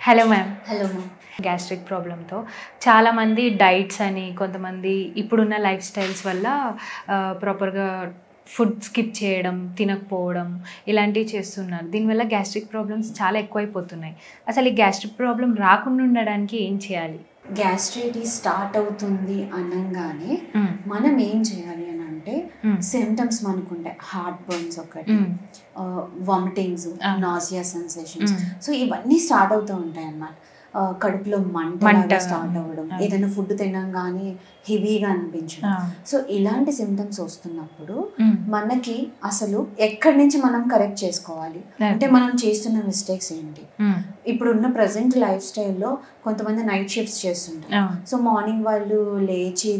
Hello ma'am. Hello ma'am. Gastric ప్రాబ్లంతో చాలామంది diets అని, కొంతమంది ఇప్పుడున్న లైఫ్ స్టైల్స్ వల్ల ప్రాపర్గా ఫుడ్ స్కిప్ చేయడం, తినకపోవడం ఇలాంటివి చేస్తున్నారు. దీనివల్ల గ్యాస్ట్రిక్ ప్రాబ్లమ్స్ చాలా ఎక్కువైపోతున్నాయి. అసలు ఈ గ్యాస్ట్రిక్ ప్రాబ్లం రాకుండా ఉండడానికి ఏం చేయాలి? గ్యాస్ట్రైటిస్ స్టార్ట్ అవుతుంది అనగానే మనం ఏం చేయాలి అని అంటే సిమ్టమ్స్ మనకుంటాయి. హార్ట్ బర్న్స్ ఒకటి, వామిటింగ్స్, నాసియా సెన్సేషన్స్. సో ఇవన్నీ స్టార్ట్ అవుతూ ఉంటాయి అన్నమాట. కడుపులో మంట స్టార్ట్ అవ్వడం, ఏదైనా ఫుడ్ తినగానే హెవీగా అనిపించడం. సో ఇలాంటి సిమ్టమ్స్ వస్తున్నప్పుడు మనకి అసలు ఎక్కడి నుంచి మనం కరెక్ట్ చేసుకోవాలి అంటే మనం చేస్తున్న మిస్టేక్స్ ఏంటి. ఇప్పుడున్న ప్రజెంట్ లైఫ్ స్టైల్లో కొంతమంది నైట్ షిఫ్ట్స్ చేస్తుంటారు. సో మార్నింగ్ వాళ్ళు లేచి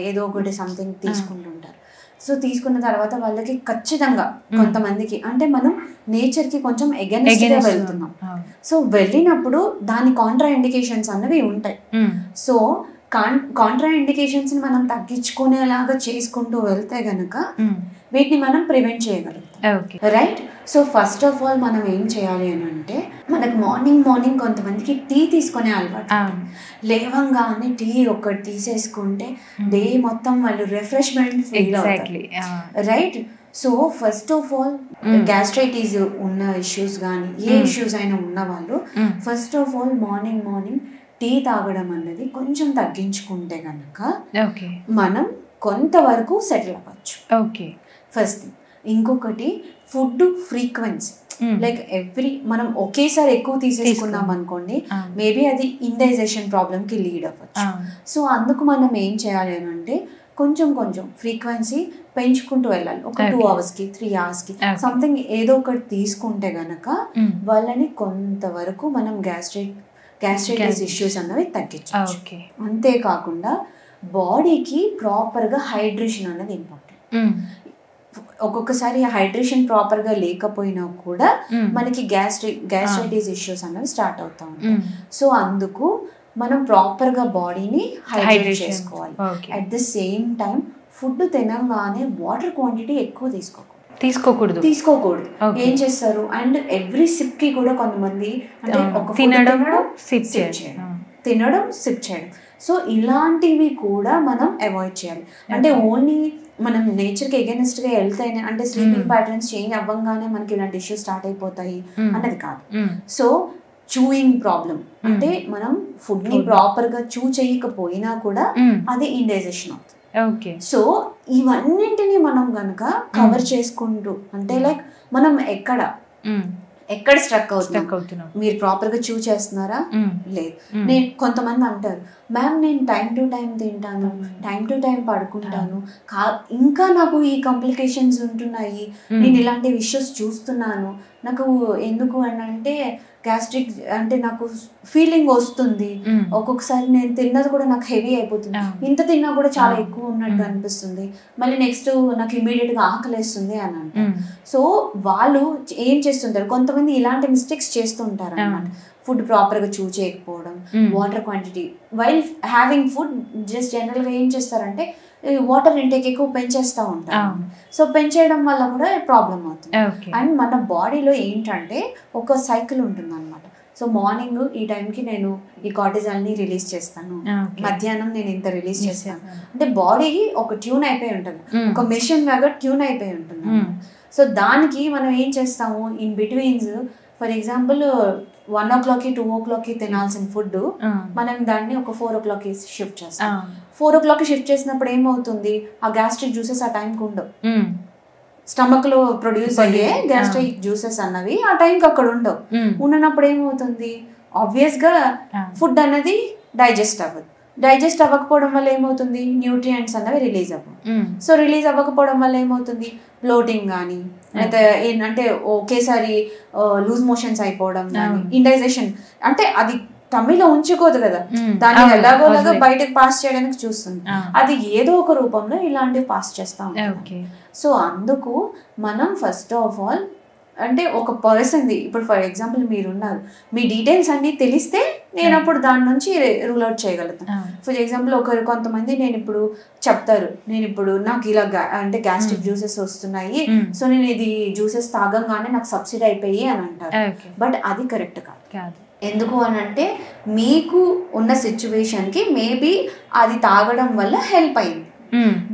ఏదో ఒకటి సంథింగ్ తీసుకుంటుంటారు. సో తీసుకున్న తర్వాత వాళ్ళకి ఖచ్చితంగా కొంతమందికి అంటే మనం నేచర్కి కొంచెం ఎగెన్స్ట్గా వెళ్తున్నాం. సో వెళ్ళినప్పుడు దాని కాంట్రా ఇండికేషన్స్ అన్నవి ఉంటాయి. సో కాంట్రా ఇండికేషన్స్ ని మనం తగ్గించుకునేలాగా చేసుకుంటూ వెళ్తే గనక వీటిని మనం ప్రివెంట్ చేయగలుగుతాం. Right. So first of all మనం ఏం చేయాలి అని అంటే మనకు మార్నింగ్ కొంతమందికి టీ తీసుకునే అలవాటు. లేవంగానే టీ ఒకటి తీసేసుకుంటే డే మొత్తం వాళ్ళు రిఫ్రెష్మెంట్ ఫీల్ అవుతారు. Right. So first of all gastritis ఉన్న ఇష్యూస్ కానీ ఏ ఇష్యూస్ అయినా ఉన్న వాళ్ళు first of all morning tea తాగడం అన్నది కొంచెం తగ్గించుకుంటే కనుక మనం కొంతవరకు సెటిల్ అవ్వచ్చు. ఫస్ట్ ఇంకొకటి ఫుడ్ ఫ్రీక్వెన్సీ. లైక్ మనం ఒకేసారి ఎక్కువ తీసేసుకున్నాం అనుకోండి, మేబీ అది ఇండైజెషన్ ప్రాబ్లంకి లీడ్ అవ్వచ్చు. సో అందుకు మనం ఏం చేయాలి అని అంటే కొంచెం ఫ్రీక్వెన్సీ పెంచుకుంటూ వెళ్ళాలి. ఒక 2 అవర్స్కి 3 అవర్స్కి సంథింగ్ ఏదో ఒకటి తీసుకుంటే గనక వాళ్ళని కొంతవరకు మనం గ్యాస్ట్రైటిస్ ఇష్యూస్ అన్నవి తగ్గించవచ్చు. అంతేకాకుండా బాడీకి ప్రాపర్గా హైడ్రేషన్ అనేది ఇంపార్టెంట్. ఒక్కొక్కసారి హైడ్రేషన్ ప్రాపర్గా లేకపోయినా కూడా మనకి గ్యాస్ట్రైటిస్ ఇష్యూస్ అనేవి స్టార్ట్ అవుతా ఉంటాయి. సో అందుకు మనం ప్రాపర్గా బాడీని హైడ్రేట్ చేసుకోవాలి. At the same time food తినగానే వాటర్ క్వాంటిటీ ఎక్కువ తీసుకోకూడదు. ఏం చేస్తారు అండ్ ఎవ్రీ సిప్ కి కూడా కొంతమంది అంటే ఒక తినడం సిప్ చేయడం. సో ఇలాంటివి కూడా మనం అవాయిడ్ చేయాలి. అంటే ఓన్లీ మనం నేచర్కి ఎగెనిస్ట్గా వెళ్తేనే అంటే స్లీపింగ్ ప్యాటర్న్స్ చేంజ్ అవ్వగానే మనకి ఇలాంటి ఇష్యూస్ స్టార్ట్ అయిపోతాయి అన్నది కాదు. సో చూయింగ్ ప్రాబ్లం అంటే మనం ఫుడ్ ని ప్రాపర్ గా చూ చేయకపోయినా కూడా అది ఇండైజెషన్ అవుతుంది. సో ఇవన్నింటినీ మనం గనక కవర్ చేసుకుంటూ అంటే లైక్ మనం ఎక్కడ స్ట్రక్ అవుతున్నాం, మీరు ప్రాపర్ గా చూ చేస్తున్నారా లేదు. నేను కొంతమంది అంటారు మ్యామ్ నేను టైం టు టైం తింటాను, టైం టు టైం పడుకుంటాను, ఇంకా నాకు ఈ కాంప్లికేషన్స్ ఉంటున్నాయి, నేను ఇలాంటి ఇష్యూస్ చూస్తున్నాను, నాకు ఎందుకు అని అంటే గ్యాస్ట్రిక్ అంటే నాకు ఫీలింగ్ వస్తుంది, ఒక్కొక్కసారి నేను తిన్నది కూడా నాకు హెవీ అయిపోతుంది, ఇంత తిన్నా కూడా చాలా ఎక్కువ ఉన్నట్టు అనిపిస్తుంది, మళ్ళీ నెక్స్ట్ నాకు ఇమీడియట్ గా ఆకలేస్తుంది అని అంటారు. సో వాళ్ళు ఏం చేస్తుంటారు, కొంతమంది ఇలాంటి మిస్టేక్స్ చేస్తూ ఉంటారు అన్నమాట. ఫుడ్ ప్రాపర్ గా చూ చేయకపోవడం, water quantity while having food just general గా ఏం చేస్తారంటే వాటర్ ఇంటేక్ ఎక్కువ పెంచేస్తూ ఉంటారు. సో పెంచేయడం వల్ల కూడా ప్రాబ్లం అవుతుంది. అండ్ మన బాడీలో ఏంటంటే ఒక సైకిల్ ఉంటుంది అనమాట. సో మార్నింగ్ ఈ టైంకి నేను ఈ కార్టిజాల్ని రిలీజ్ చేస్తాను, మధ్యాహ్నం నేను ఇంత రిలీజ్ చేస్తాను అంటే బాడీకి ఒక ట్యూన్ అయిపోయి ఉంటుంది, ఒక మెషిన్ లాగా ట్యూన్ అయిపోయి ఉంటుంది. సో దానికి మనం ఏం చేస్తాము in betweens, for example 1 o'clock 2 o'clock తినాల్సిన ఫుడ్ మనం దాన్ని ఒక 4 o'clock షిఫ్ట్ చేస్తాం. 4 o'clock షిఫ్ట్ చేసినప్పుడు ఏమవుతుంది, ఆ గ్యాస్ట్రిక్ జ్యూసెస్ ఆ టైంకి ఉండవు. స్టమక్ లో ప్రొడ్యూస్ అయ్యే గ్యాస్ట్రిక్ జ్యూసెస్ అన్నవి ఆ టైంకి అక్కడ ఉండవు. ఉన్నప్పుడు ఏమవుతుంది, ఆబ్వియస్ గా ఫుడ్ అనేది డైజెస్ట్ అవ్వకపోవడం వల్ల ఏమవుతుంది, న్యూట్రియంట్స్ అన్నవి రిలీజ్ అవ్వవు. సో రిలీజ్ అవ్వకపోవడం వల్ల ఏమవుతుంది, బ్లోటింగ్ కానీ అయితే ఏంటంటే ఒకేసారి లూజ్ మోషన్స్ అయిపోవడం కానీ, ఇండైజెషన్ అంటే అది టమ్మీలో ఉంచుకోదు కదా, దాన్ని ఎలాగోలాగా బయటకు పాస్ చేయడానికి చూస్తుంది, అది ఏదో ఒక రూపంలో ఇలాంటివి పాస్ చేస్తా ఉంటాం. సో అందుకు మనం ఫస్ట్ ఆఫ్ ఆల్ అంటే ఒక పర్సన్ది ఇప్పుడు ఫర్ ఎగ్జాంపుల్ మీరున్నారు, మీ డీటెయిల్స్ అన్నీ తెలిస్తే నేను అప్పుడు దాని నుంచి రూల్ అవుట్ చేయగలుగుతాను. ఫర్ ఎగ్జాంపుల్ కొంతమంది నేను ఇప్పుడు చెప్తారు, నేను ఇప్పుడు నాకు ఇలా అంటే గ్యాస్ట్రిక్ జ్యూసెస్ వస్తున్నాయి, సో నేను ఇది జ్యూసెస్ తాగంగానే నాకు సబ్సిడీ అయిపోయి అని అంటారు. బట్ అది కరెక్ట్ కాదు. ఎందుకు అని అంటే మీకు ఉన్న సిచ్యువేషన్కి మేబీ అది తాగడం వల్ల హెల్ప్ అయింది,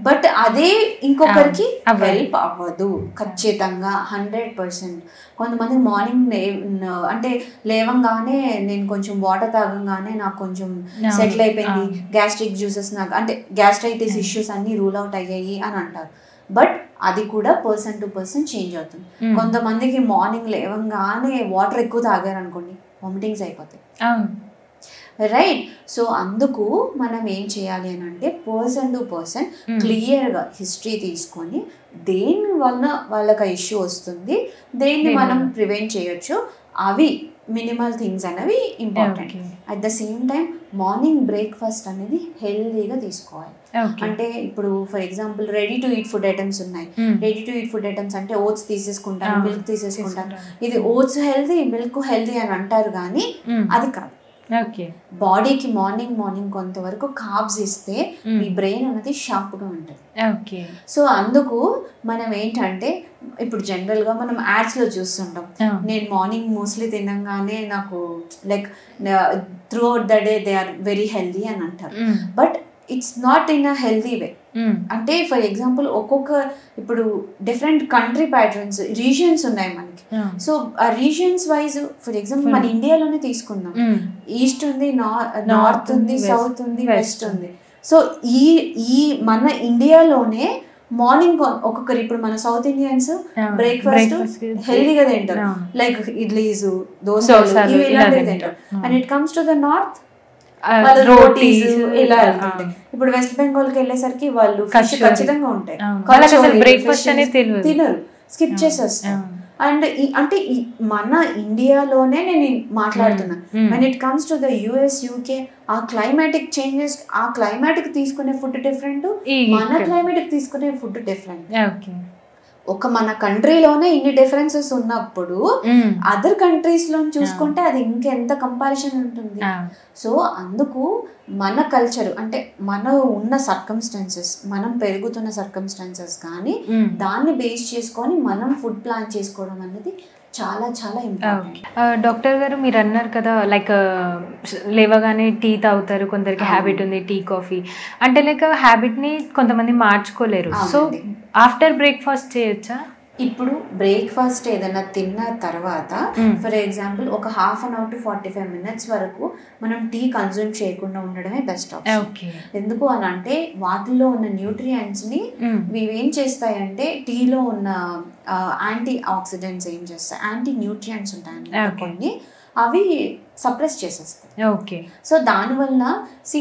బట్ అదే ఇంకొకరికి హెల్ప్ అవ్వదు ఖచ్చితంగా 100%. కొంతమంది మార్నింగ్ అంటే లేవంగానే నేను కొంచెం వాటర్ తాగంగానే నాకు కొంచెం సెటిల్ అయిపోయింది, గ్యాస్ట్రిక్ జ్యూసెస్ నాకు అంటే గ్యాస్ట్రైటిస్ ఇష్యూస్ అన్ని రూల్ అవుట్ అయ్యాయి అని అంటారు. బట్ అది కూడా పర్సన్ టు పర్సన్ చేంజ్ అవుతుంది. కొంతమందికి మార్నింగ్ లేవంగానే వాటర్ ఎక్కువ తాగారు అనుకోండి, వామిటింగ్స్ అయిపోతాయి, రైట్? సో అందుకు మనం ఏం చేయాలి అని అంటే పర్సన్ టు పర్సన్ క్లియర్గా హిస్టరీ తీసుకొని దేని వలన వాళ్ళకి ఆ ఇష్యూ వస్తుంది, దేన్ని మనం ప్రివెంట్ చేయొచ్చు, అవి మినిమల్ థింగ్స్ అనేవి important. At the same time morning breakfast అనేది హెల్దీగా తీసుకోవాలి. అంటే ఇప్పుడు for example ready to eat food items ఉన్నాయి. Ready to eat food items అంటే ఓట్స్ తీసేసుకుంటాను, మిల్క్ తీసేసుకుంటాను, ఇది ఓట్స్ హెల్దీ మిల్క్ హెల్దీ అని అంటారు, కానీ అది కాదు. బాడీకి మార్నింగ్ కొంతవరకు కార్బ్స్ ఇస్తే మీ బ్రెయిన్ అనేది షార్ప్గా ఉంటుంది. సో అందుకు మనం ఏంటంటే ఇప్పుడు జనరల్గా మనం యాడ్స్లో చూస్తుంటాం, నేను మార్నింగ్ మోస్ట్లీ తినగానే నాకు like throughout the day they are very healthy అని అంటారు. But it's not in a healthy way. అంటే ఫర్ ఎగ్జాంపుల్ ఒక్కొక్క ఇప్పుడు డిఫరెంట్ కంట్రీ ప్యాటర్న్స్ రీజియన్స్ ఉన్నాయి మనకి. సో ఆ రీజియన్స్ వైజ్ ఫర్ ఎగ్జాంపుల్ మన ఇండియాలోనే తీసుకుందాం, ఈస్ట్ ఉంది, నార్త్ ఉంది, సౌత్ ఉంది, వెస్ట్ ఉంది. సో ఈ మన ఇండియాలోనే మార్నింగ్ ఒక్కొక్కరు ఇప్పుడు మన సౌత్ ఇండియన్స్ బ్రేక్ఫాస్ట్ హెల్దీగా తింటారు, లైక్ ఇడ్లీస్, దోశలు ఇలాంటివి తింటారు. And it comes to the north rotis ఇలా వెళ్తుంటాయి. ఇప్పుడు వెస్ట్ బెంగాల్ కి వెళ్ళేసరికి వాళ్ళు ఫిష్ ఖచ్చితంగా ఉంటాయి, తినరు, స్కిప్ చేసేస్తారు. అండ్ అంటే మన ఇండియాలోనే నేను మాట్లాడుతున్నా. When it comes to the US, UK, ఆ క్లైమాటిక్ చేంజెస్, ఆ క్లైమాటిక్ తీసుకునే ఫుడ్ డిఫరెంట్, మన క్లైమాటిక్ తీసుకునే ఫుడ్ డిఫరెంట్. ఒక మన కంట్రీలోనే ఇన్ని డిఫరెన్సెస్ ఉన్నప్పుడు అదర్ కంట్రీస్ లో చూసుకుంటే అది ఇంకెంత కంపారిజన్ ఉంటుంది. సో అందుకు మన కల్చర్ అంటే మన ఉన్న సర్కమ్స్టాన్సెస్, మనం పెరుగుతున్న సర్కమ్స్టాన్సెస్ కానీ దాన్ని బేస్ చేసుకొని మనం ఫుడ్ ప్లాన్ చేసుకోవడం అనేది చాలా చాలా ఇంపార్టెంట్. డాక్టర్ గారు మీరు అన్నారు కదా లైక్ లేవగానే టీ తాగుతారు, కొందరికి హ్యాబిట్ ఉంది టీ కాఫీ అంటే లైక్ హ్యాబిట్ని కొంతమంది మార్చుకోలేరు. సో ఆఫ్టర్ బ్రేక్ఫాస్ట్ చేయొచ్చా? ఇప్పుడు బ్రేక్ఫాస్ట్ ఏదైనా తిన్న తర్వాత ఫర్ ఎగ్జాంపుల్ ఒక 1/2 hour to 45 minutes వరకు మనం టీ కన్జ్యూమ్ చేయకుండా ఉండడమే బెస్ట్ ఆప్షన్. ఎందుకు అని అంటే వాటిల్లో ఉన్న న్యూట్రియంట్స్ని ఇవేం చేస్తాయంటే టీలో ఉన్న యాంటీ ఆక్సిడెంట్స్ ఏం చేస్తాయి, యాంటీ న్యూట్రియంట్స్ ఉంటాయి కొన్ని, అవి సప్రెస్ చేసేస్తాయి. సో దానివల్ల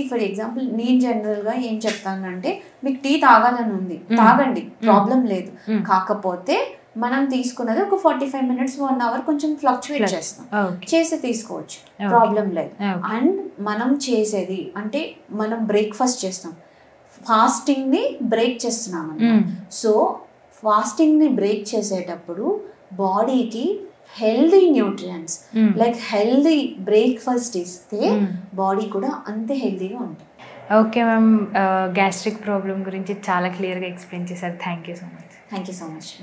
ఫర్ ఎగ్జాంపుల్ నేను జనరల్గా ఏం చెప్తానంటే మీకు టీ తాగాలని ఉంది, తాగండి, ప్రాబ్లం లేదు. కాకపోతే మనం తీసుకున్నది ఒక 45 minutes 1 hour కొంచెం ఫ్లక్చువేట్ చేస్తాం, చేసి తీసుకోవచ్చు, ప్రాబ్లం లేదు. అండ్ మనం చేసేది అంటే మనం బ్రేక్ఫాస్ట్ చేస్తాం, ఫాస్టింగ్ని బ్రేక్ చేస్తున్నాం. సో ఫాస్టింగ్ని బ్రేక్ చేసేటప్పుడు బాడీకి healthy nutrients like healthy breakfast ఇస్తే బాడీ కూడా అంతే హెల్దీగా ఉంటుంది. ఓకే మ్యామ్, గ్యాస్ట్రిక్ ప్రాబ్లం గురించి చాలా క్లియర్గా ఎక్స్ప్లెయిన్ చేశారు. Thank you so much.